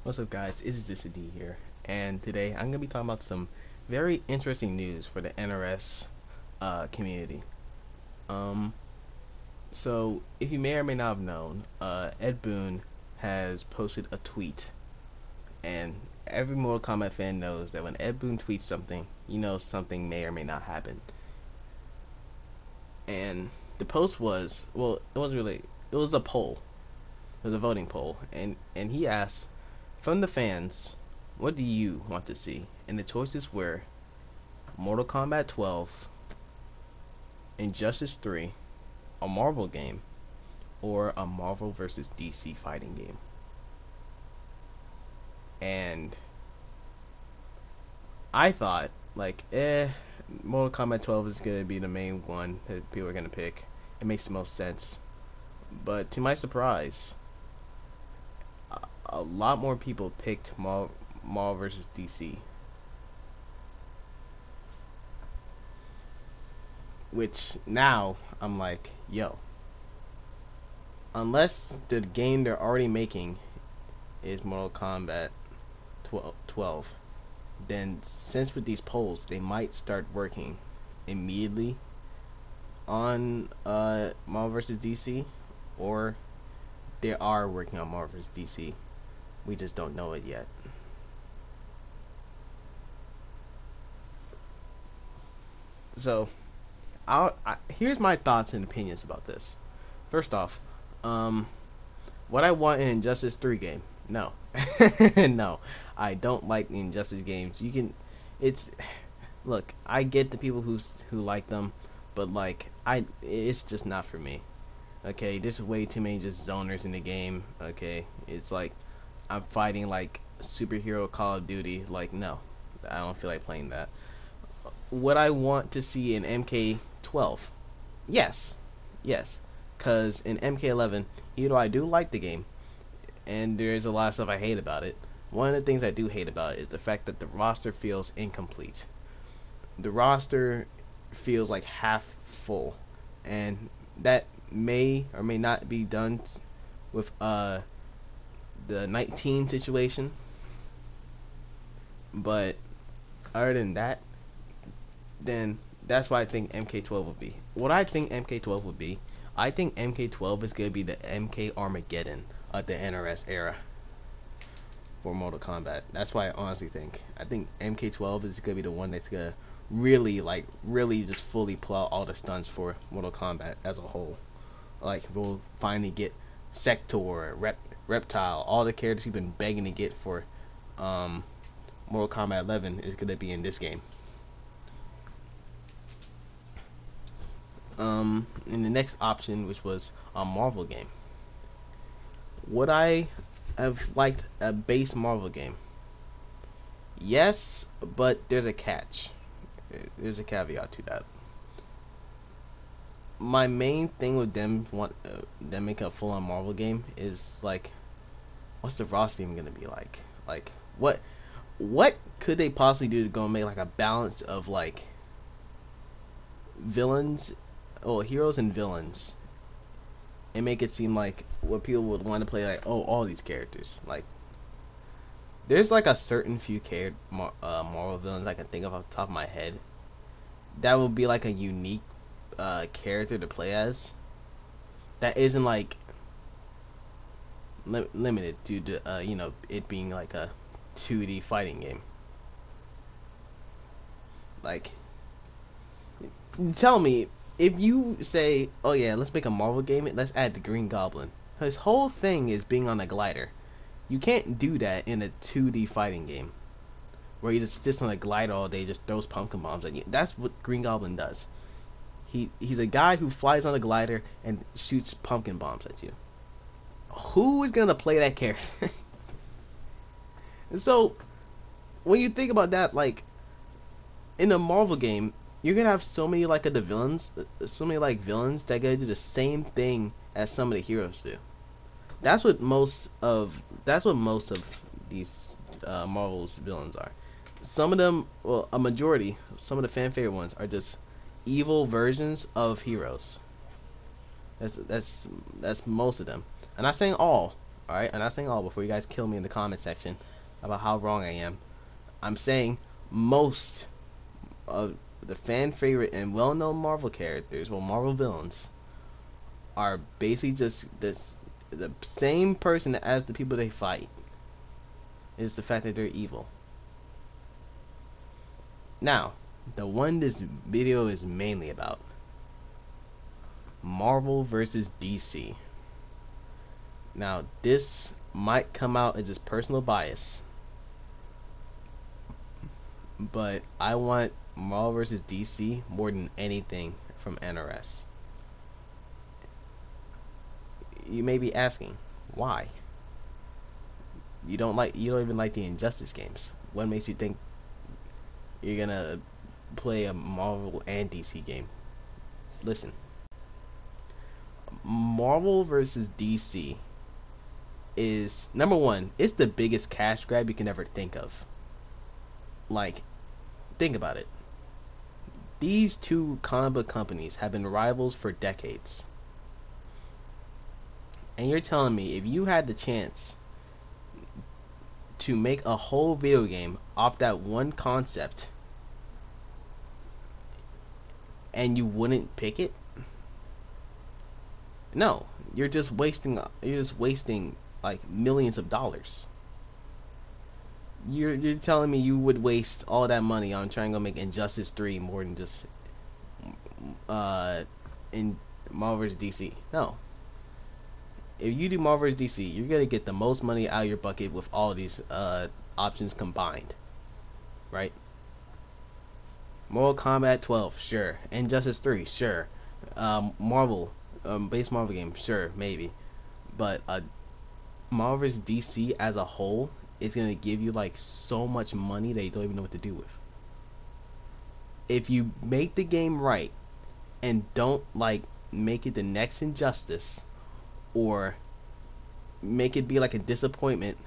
What's up, guys? It is this D here, and today I'm gonna be talking about some very interesting news for the NRS community. Um, so if you may or may not have known, Ed Boon has posted a tweet, and every Mortal Kombat fan knows that when Ed Boon tweets something, you know something may or may not happen. And the post was, well, it was a poll, it was a voting poll, and he asked from the fans, what do you want to see? And the choices were Mortal Kombat 12, Injustice 3, a Marvel game, or a Marvel vs. DC fighting game. And I thought, like, Mortal Kombat 12 is going to be the main one that people are going to pick. It makes the most sense. But to my surprise, a lot more people picked Marvel vs. DC. Which now I'm like, yo, unless the game they're already making is Mortal Kombat 12, then since with these polls, they might start working immediately on Marvel vs. DC, or they are working on Marvel vs. DC. We just don't know it yet. So, here's my thoughts and opinions about this. First off, what I want in Injustice 3 game? No, no, I don't like the Injustice games. It's, look, I get the people who like them, but like it's just not for me. Okay, there's way too many just zoners in the game. Okay, it's like I'm fighting like superhero Call of Duty. Like, no, I don't feel like playing that. What I want to see in MK12, yes, yes, because in MK11, even though I do like the game, and there's a lot of stuff I hate about it, one of the things I do hate about it is the fact that the roster feels incomplete. The roster feels like half full, and that may or may not be done with the 19 situation, but other than that, then that's what I think MK12 would be. What I think MK12 would be, I think MK12 is going to be the MK Armageddon of the NRS era for Mortal Kombat. That's why I honestly think. I think MK12 is going to be the one that's going to really just fully pull out all the stunts for Mortal Kombat as a whole. Like, we'll finally get Sector, Reptile, all the characters we've been begging to get for Mortal Kombat 11 is going to be in this game. In the next option, which was a Marvel game, would I have liked a base Marvel game? Yes, but there's a catch. There's a caveat to that. My main thing with them them making a full-on Marvel game is like, what's the roster even gonna be like? Like, what could they possibly do to go and make like a balance of like villains, or heroes and villains, and make it seem like what people would want to play, like, oh, all these characters. Like, there's like a certain few Marvel villains I can think of off the top of my head that would be like a unique character to play as, that isn't like limited to it being like a 2D fighting game. Like, tell me, if you say, oh yeah, let's make a Marvel game, let's add the Green Goblin. His whole thing is being on a glider. You can't do that in a 2D fighting game where he just sits on a glider all day, just throws pumpkin bombs at you. That's what Green Goblin does. He's a guy who flies on a glider and shoots pumpkin bombs at you. Who is gonna play that character? And so, when you think about that, like, in a Marvel game, you're gonna have so many like the villains, so many like villains that gotta do the same thing as some of the heroes do. That's what most of these Marvel's villains are. Some of them, well, a majority, some of the fan favorite ones are just evil versions of heroes. That's most of them. I'm not saying all. Alright, I'm not saying all before you guys kill me in the comment section about how wrong I am. I'm saying most of the fan favorite and well-known Marvel characters, well, Marvel villains, are basically just the same person as the people they fight. Is the fact that they're evil. Now, the one this video is mainly about: Marvel versus DC. Now, this might come out as just personal bias, but I want Marvel versus DC more than anything from NRS. You may be asking, why? You don't even like the Injustice games. What makes you think you're gonna play a Marvel and DC game? Listen, Marvel versus DC is, number one, it's the biggest cash grab you can ever think of. Like, think about it. These two comic book companies have been rivals for decades. And you're telling me if you had the chance to make a whole video game off that one concept and you wouldn't pick it? No, you're just wasting like millions of dollars. You're telling me you would waste all that money on trying to make Injustice 3 more than just in Marvel vs. DC? No. If you do Marvel vs. DC, you're gonna get the most money out of your bucket with all these options combined, right? Mortal Kombat 12, sure. Injustice 3, sure. Marvel, base Marvel game, sure, maybe. But Marvel vs. DC as a whole is gonna give you like so much money that you don't even know what to do with. If you make the game right and don't like make it the next Injustice, or make it be like a disappointment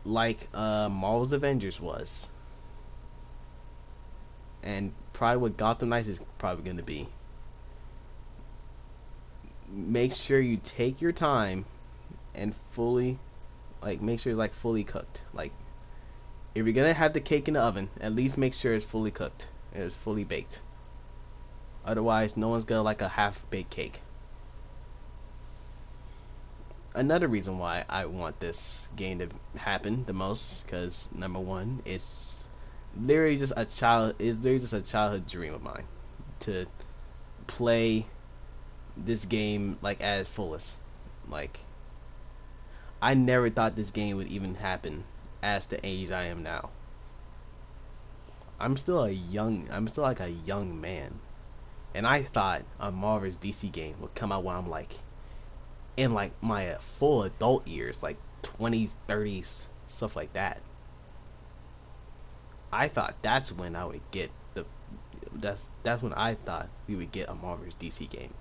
like Marvel's Avengers was, and probably what Gotham Knights is probably going to be, make sure you take your time and fully, like, make sure it's like fully cooked. Like, if you're gonna have the cake in the oven, at least make sure it's fully cooked, it's fully baked. Otherwise, no one's gonna like a half-baked cake. Another reason why I want this game to happen the most, because number one, it's literally just a childhood dream of mine to play this game like at its fullest. Like, I never thought this game would even happen as the age I am now. I'm still like a young man, and I thought a Marvel's DC game would come out when I'm like in like my full adult years, like 20s, 30s, stuff like that. I thought that's when I would get that's when I thought we would get a Marvel's DC game.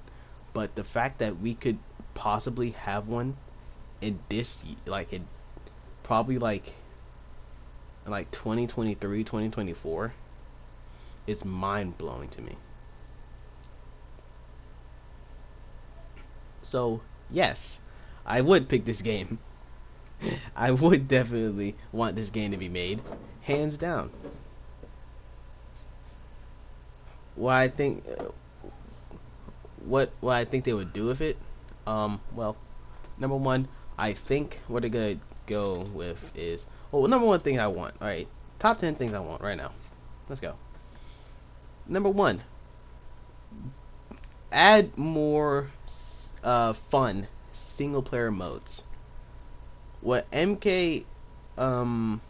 But the fact that we could possibly have one in this, like, it probably like 2023, 2024, it's mind-blowing to me. So yes, I would pick this game. I would definitely want this game to be made, hands down. What I think, what I think they would do with it, well, number one, I think what they're gonna go with is, well, number one thing I want. All right, top 10 things I want right now. Let's go. Number one, add more fun single player modes. What MK 11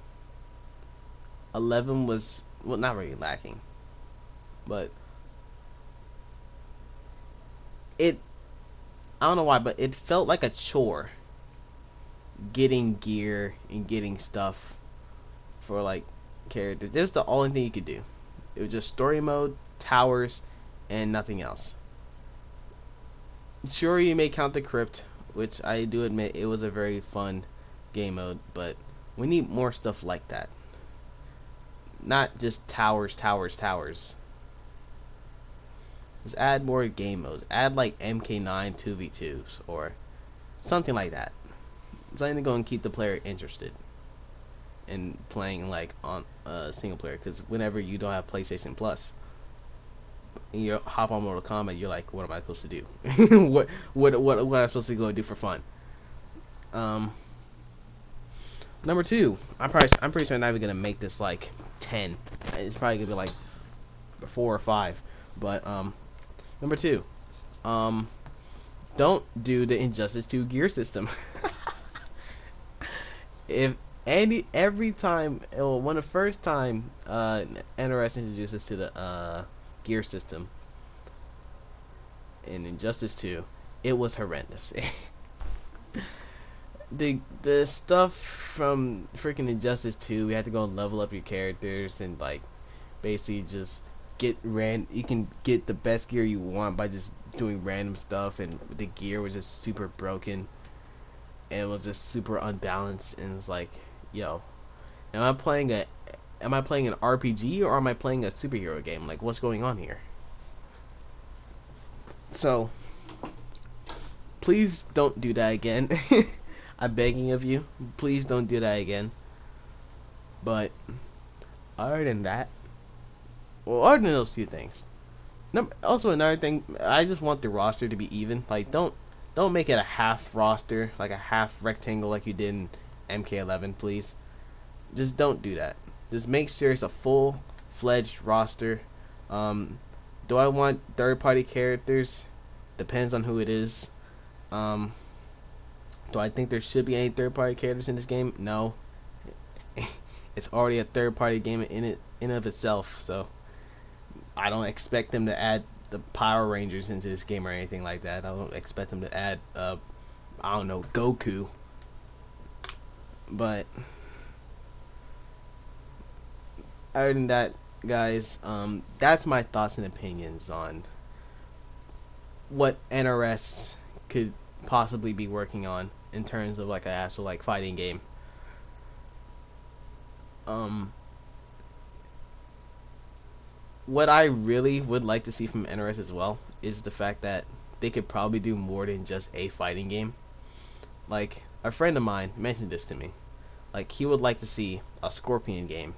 was, well, not really lacking, but I don't know why, but it felt like a chore getting gear and getting stuff for like characters. This was the only thing you could do. It was just story mode, towers, and nothing else. Sure, you may count the crypt, which I do admit it was a very fun game mode, but we need more stuff like that. Not just towers, towers, towers. Just add more game modes. Add like MK9 2v2s or something like that. something to go and keep the player interested in playing like on single player. Because whenever you don't have PlayStation Plus, and you hop on Mortal Kombat, you're like, what am I supposed to do? What am I supposed to go do for fun? Um, Number two, I'm pretty sure I'm not even gonna make this like 10. It's probably gonna be like 4 or 5. But number two, um, don't do the Injustice 2 gear system. If every time, well, when the first time NRS introduced us to the gear system in Injustice 2, it was horrendous. The stuff from freaking Injustice 2, we had to go and level up your characters and like basically just you can get the best gear you want by just doing random stuff, and the gear was just super broken and it was just super unbalanced, and it's like, yo, am I playing an RPG or am I playing a superhero game? Like, what's going on here? So please don't do that again. I'm begging of you, please don't do that again. But other than that, well, other than those two things, also another thing, I just want the roster to be even. Like, don't make it a half roster, like a half rectangle, like you did in MK11, please. Just don't do that. Just make sure it's a full-fledged roster. Do I want third-party characters? Depends on who it is. Do I think there should be any third-party characters in this game? No. It's already a third-party game in and of itself, so I don't expect them to add the Power Rangers into this game or anything like that. I don't expect them to add, I don't know, Goku. But other than that, guys, that's my thoughts and opinions on what NRS could possibly be working on in terms of like an actual like fighting game. What I really would like to see from NRS as well is the fact that they could probably do more than just a fighting game. Like, a friend of mine mentioned this to me. Like, he would like to see a Scorpion game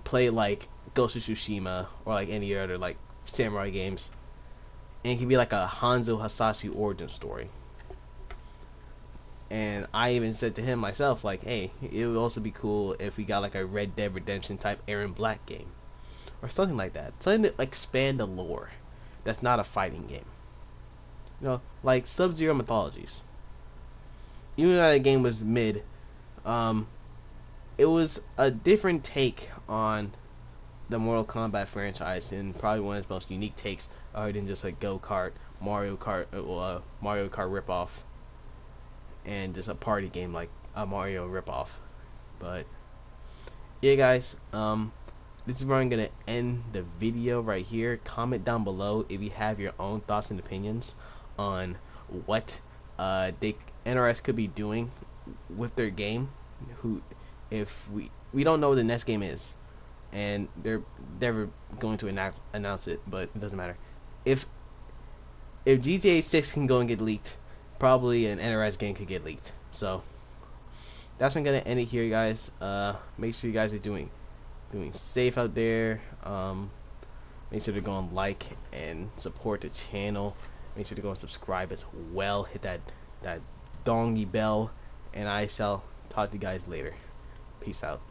play like Ghost of Tsushima or like any other like samurai games, and it could be like a Hanzo Hasashi origin story. And I even said to him myself, like, hey, it would also be cool if we got like a Red Dead Redemption type Aaron Black game or something like that. Something that like expand the lore that's not a fighting game. You know, like Sub-Zero Mythologies. Even though that game was mid, it was a different take on the Mortal Kombat franchise, and probably one of the most unique takes, other than just a go-kart, Mario Kart ripoff, and just a party game like a Mario ripoff. But yeah, guys, this is where I'm gonna end the video right here. Comment down below if you have your own thoughts and opinions on what NRS could be doing with their game. If we don't know what the next game is, and they're never going to announce it, but it doesn't matter. If GTA 6 can go and get leaked, probably an NRS game could get leaked. So that's when I'm gonna end it here, guys. Make sure you guys are doing safe out there. Make sure to go and like and support the channel. Make sure to go and subscribe as well. Hit that dongy bell, and I shall talk to you guys later. Peace out.